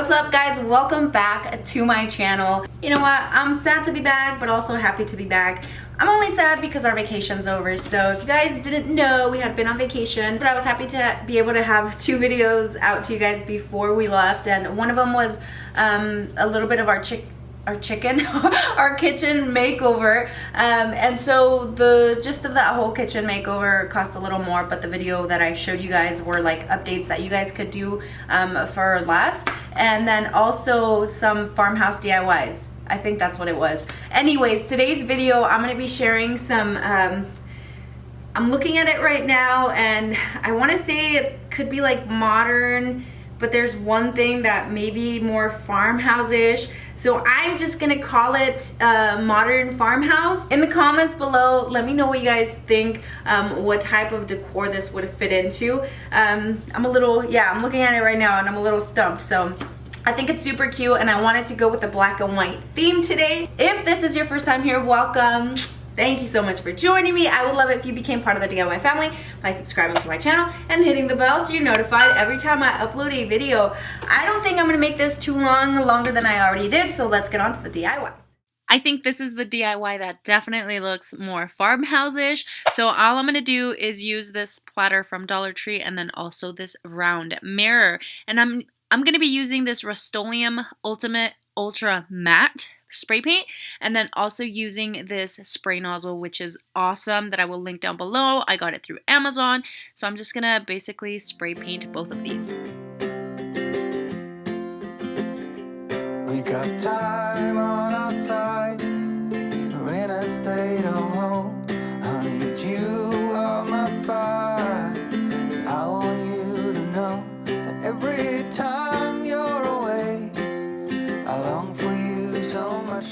What's up guys? Welcome back to my channel. You know what? I'm sad to be back, but also happy to be back. I'm only sad because our vacation's over. So if you guys didn't know, we had been on vacation, but I was happy to be able to have 2 videos out to you guys before we left. And one of them was a little bit of our kitchen makeover, and so the gist of that whole kitchen makeover cost a little more, but the video that I showed you guys were like updates that you guys could do for less, and then also some farmhouse DIYs. I think that's what it was. Anyways, today's video I'm going to be sharing some I'm looking at it right now and I want to say it could be like modern, but there's one thing that may be more farmhouse-ish. So I'm just gonna call it modern farmhouse. In the comments below, let me know what you guys think, what type of decor this would fit into. I'm looking at it right now and I'm a little stumped. So I think it's super cute and I wanted to go with the black and white theme today. If this is your first time here, welcome. Thank you so much for joining me. I would love it if you became part of the DIY family by subscribing to my channel and hitting the bell so you're notified every time I upload a video. I don't think I'm gonna make this too longer than I already did, so let's get on to the DIYs. I think this is the DIY that definitely looks more farmhouse-ish. So all I'm gonna do is use this platter from Dollar Tree and then also this round mirror. And I'm gonna be using this Rust-Oleum Ultimate Ultra Matte spray paint, and then also using this spray nozzle, which is awesome, that I will link down below. I got it through Amazon, so I'm just gonna basically spray paint both of these. We got time on our side, we're in a state of hope. I need you on my fire. I want you to know that every time you're away, I long for you.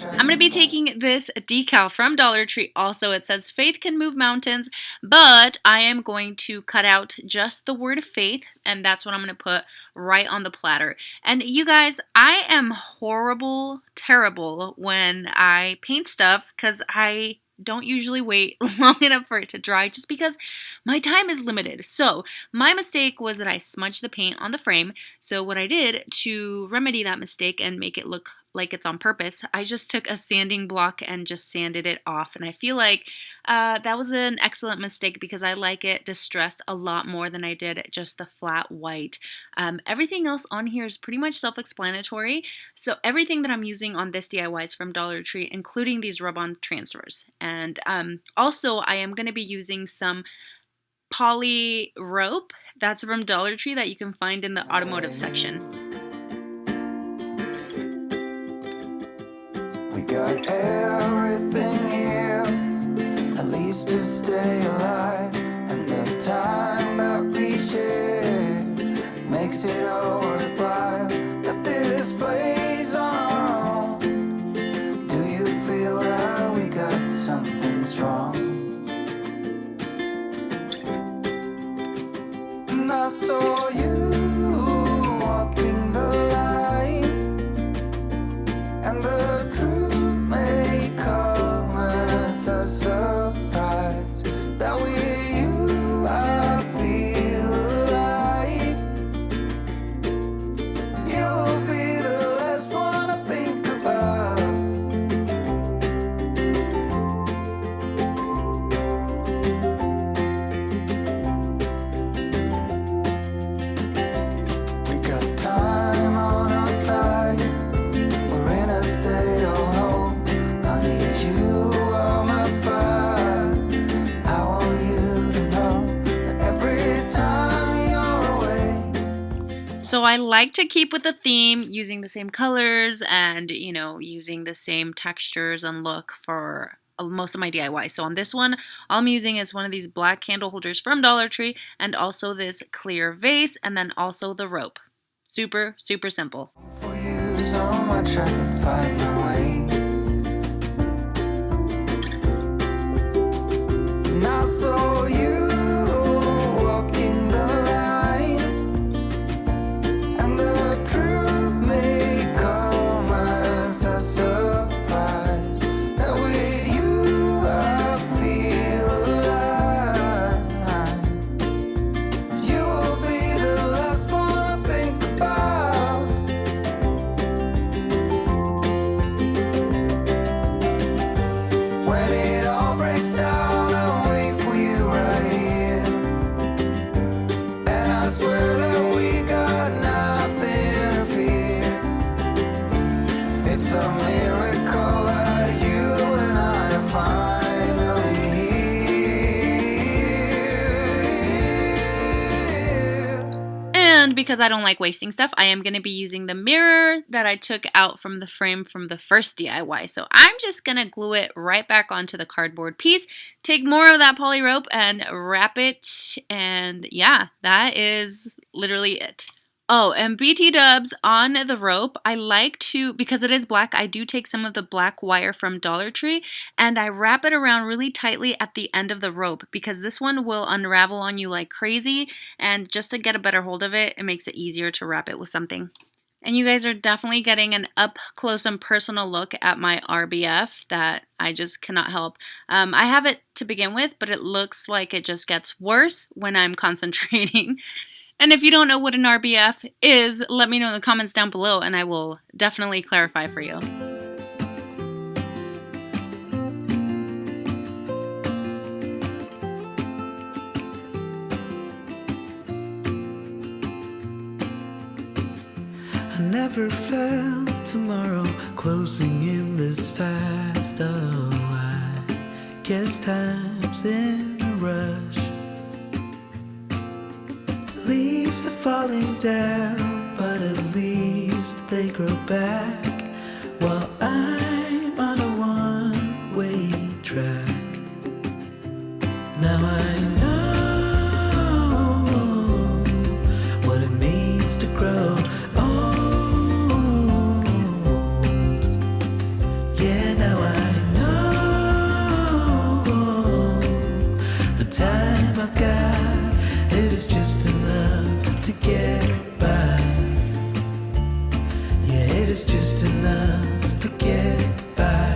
I'm going to be taking this decal from Dollar Tree also. It says faith can move mountains, but I am going to cut out just the word faith, and that's what I'm going to put right on the platter. And you guys, I am terrible when I paint stuff because I don't usually wait long enough for it to dry just because my time is limited. So my mistake was that I smudged the paint on the frame. So what I did to remedy that mistake and make it look like it's on purpose, I just took a sanding block and just sanded it off. And I feel like that was an excellent mistake because I like it distressed a lot more than I did just the flat white. Everything else on here is pretty much self-explanatory. So everything that I'm using on this DIY is from Dollar Tree, including these rub-on transfers. And also I am going to be using some poly rope that's from Dollar Tree that you can find in the automotive section. We got everything here, at least to stay alive, and the time that we share makes it all worthwhile. Got this place on our own. Do you feel that we got something strong? And I saw you walking the line, and the truth may come as a surprise. That with you I feel alive. You'll be the last one I think about. We got time on our side, we're in a state of hope. I need you on my fire. I want you to know that every time you're away. So I like to keep with the theme, using the same colors and, you know, using the same textures and look for most of my DIY. So on this one, all I'm using is one of these black candle holders from Dollar Tree and also this clear vase and then also the rope. Super, super simple. For you so much I could find my way. And I saw you walking the line, and the truth may come as a surprise. That with you I feel alive. You'll be the last one I think about. because I don't like wasting stuff, I am going to be using the mirror that I took out from the frame from the first DIY. So I'm just going to glue it right back onto the cardboard piece, take more of that poly rope and wrap it, and yeah, that is literally it. Oh, and BT dubs on the rope, I like to, because it is black, I do take some of the black wire from Dollar Tree and I wrap it around really tightly at the end of the rope because this one will unravel on you like crazy, and just to get a better hold of it, it makes it easier to wrap it with something. And you guys are definitely getting an up close and personal look at my RBF that I just cannot help. I have it to begin with, but it looks like it just gets worse when I'm concentrating. And if you don't know what an RBF is, let me know in the comments down below and I will definitely clarify for you. I never felt tomorrow closing in this fast. Oh, I guess time's in a rush. Leaves are falling down, but at least they grow back while I'm on a one-way track. Now I know what it means to grow old. Yeah, now I know the time I've got, it is just enough to get by. Yeah, it is just enough to get by.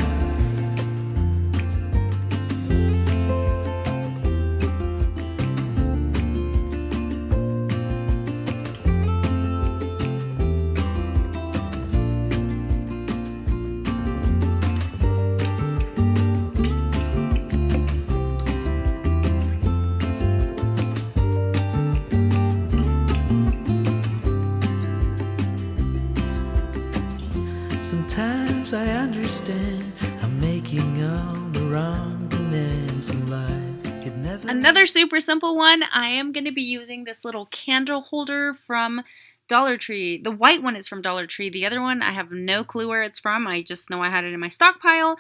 Sometimes I understand I'm making all the wrong demands in life. It never. Another super simple one, I am going to be using this little candle holder from Dollar Tree. The white one is from Dollar Tree. The other one, I have no clue where it's from. I just know I had it in my stockpile.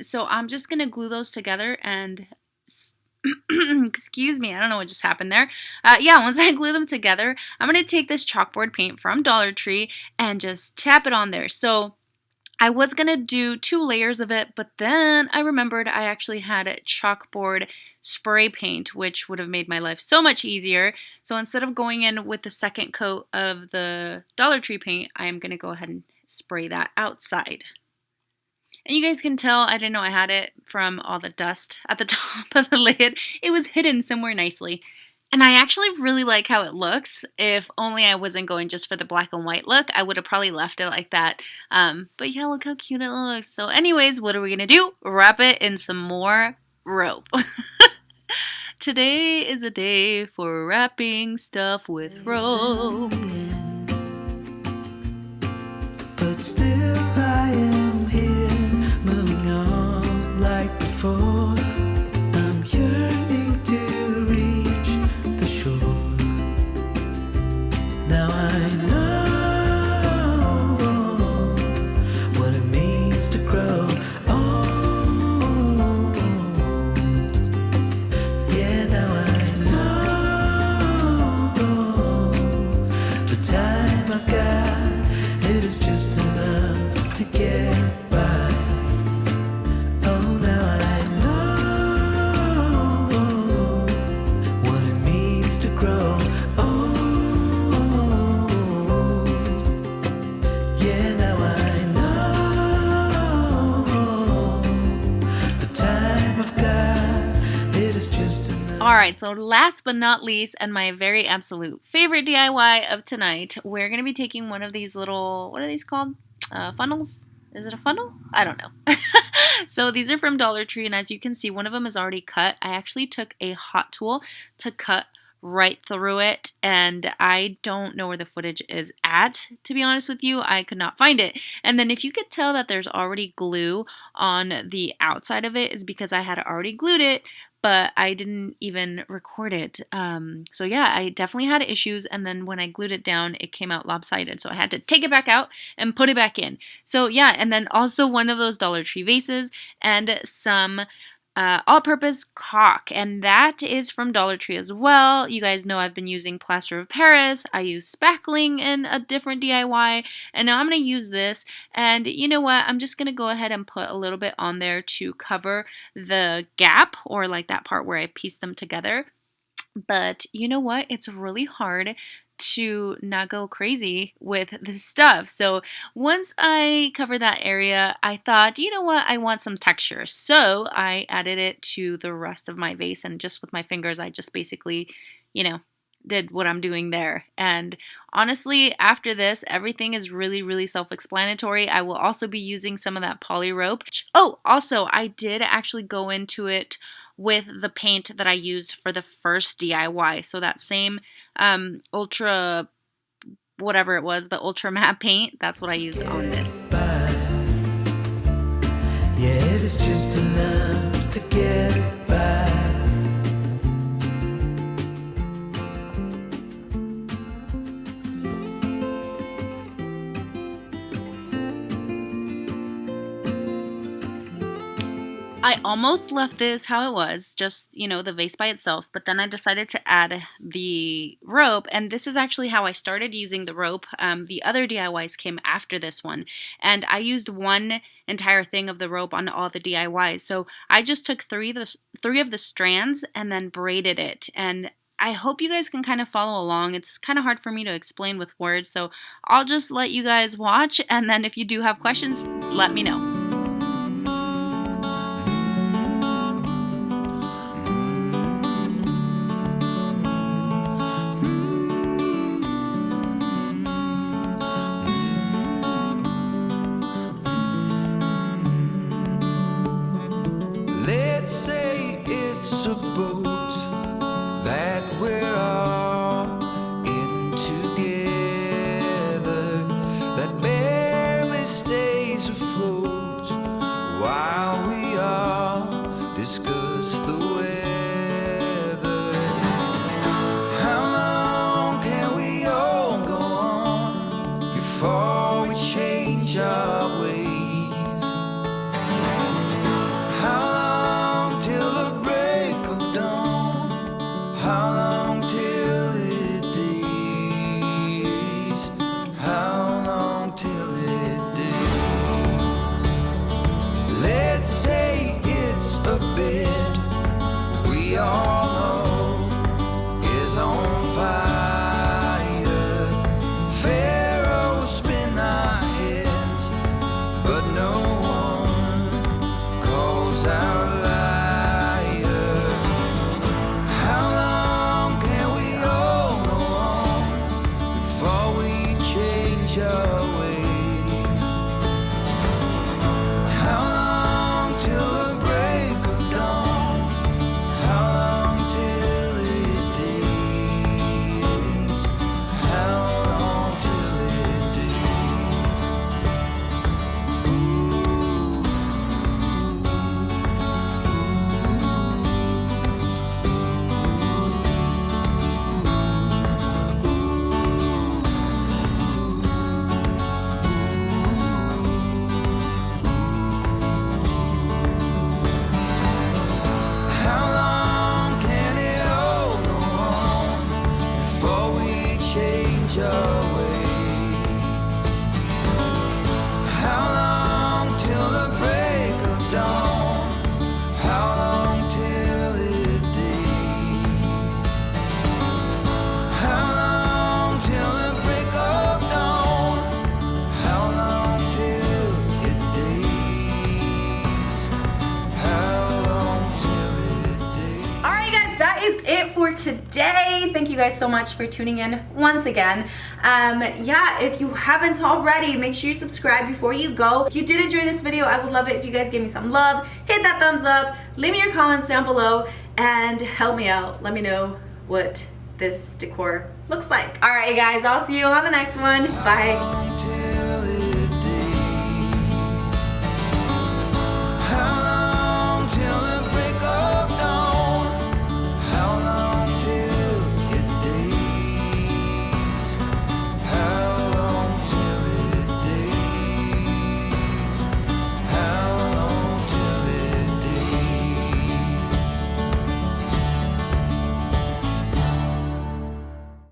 So I'm just going to glue those together and excuse me, I don't know what just happened there. Yeah, once I glue them together, I'm going to take this chalkboard paint from Dollar Tree and just tap it on there. So I was going to do 2 layers of it, but then I remembered I actually had chalkboard spray paint, which would have made my life so much easier. So instead of going in with the second coat of the Dollar Tree paint, I am going to go ahead and spray that outside. And you guys can tell I didn't know I had it from all the dust at the top of the lid. It was hidden somewhere nicely. And I actually really like how it looks. If only I wasn't going just for the black and white look, I would have probably left it like that. But yeah, look how cute it looks. So anyways, what are we going to do? Wrap it in some more rope. Today is a day for wrapping stuff with rope. But still I am here, moving on like before. I'm yearning to reach the shore. Now I know what it means to grow old. Yeah, now I know the time I've got, it is just enough to get by. Oh, now I know what it means to grow old. Yeah, now I know the time I've got, it is just enough. Alright, so last but not least, and my very absolute favorite DIY of tonight, we're going to be taking one of these little, what are these called? Funnels? Is it a funnel? I don't know. So these are from Dollar Tree, and as you can see, one of them is already cut. I actually took a hot tool to cut right through it, and I don't know where the footage is at, to be honest with you. I could not find it. And then if you could tell that there's already glue on the outside of it, is because I had already glued it but I didn't even record it. So yeah, I definitely had issues, and then when I glued it down, it came out lopsided, so I had to take it back out and put it back in. So yeah, and then also one of those Dollar Tree vases and some all-purpose caulk, and that is from Dollar Tree as well. You guys know I've been using plaster of Paris. I use spackling in a different DIY, and now I'm going to use this. And you know what? I'm just going to go ahead and put a little bit on there to cover the gap, or like that part where I pieced them together. But you know what? It's really hard to not go crazy with this stuff. So once I cover that area, I thought, you know what? I want some texture. So I added it to the rest of my vase, and just with my fingers, I just basically, you know, did what I'm doing there. And honestly, after this, everything is really, really self-explanatory. I will also be using some of that poly rope. Oh, also, I did actually go into it with the paint that I used for the first DIY. So that same ultra, whatever it was, the ultra matte paint, that's what I used on this. Yeah, it is just enough to get by. I almost left this how it was, just, you know, the vase by itself, but then I decided to add the rope, and this is actually how I started using the rope. The other DIYs came after this one, and I used one entire thing of the rope on all the DIYs. So I just took three of the strands and then braided it, and I hope you guys can kind of follow along. It's kind of hard for me to explain with words, so I'll just let you guys watch, and then if you do have questions, let me know. Let's say it's a boat that we're all in together, that barely stays afloat while we all discuss the weather. How long can we all go on before we change our ways? How long till the break of dawn? How long till it days? How long till it days? Let's say it's a bed we all know is on fire. Pharaohs spin our heads, but no one calls out liar. How long can we all go on before we change our ways? How long till the break of dawn? How long till it days? How long till it days? How long can it all go on before we change our ways? How long till the break of dawn? How long till it days? How long till the break of dawn? How long till it days? How long till it days? All right, guys, that is it for today. Thank you guys so much for tuning in once again. Yeah, if you haven't already, make sure you subscribe before you go. If you did enjoy this video, I would love it if you guys gave me some love, hit that thumbs up, leave me your comments down below, and help me out. Let me know what this decor looks like. All right, guys, I'll see you on the next one. Bye.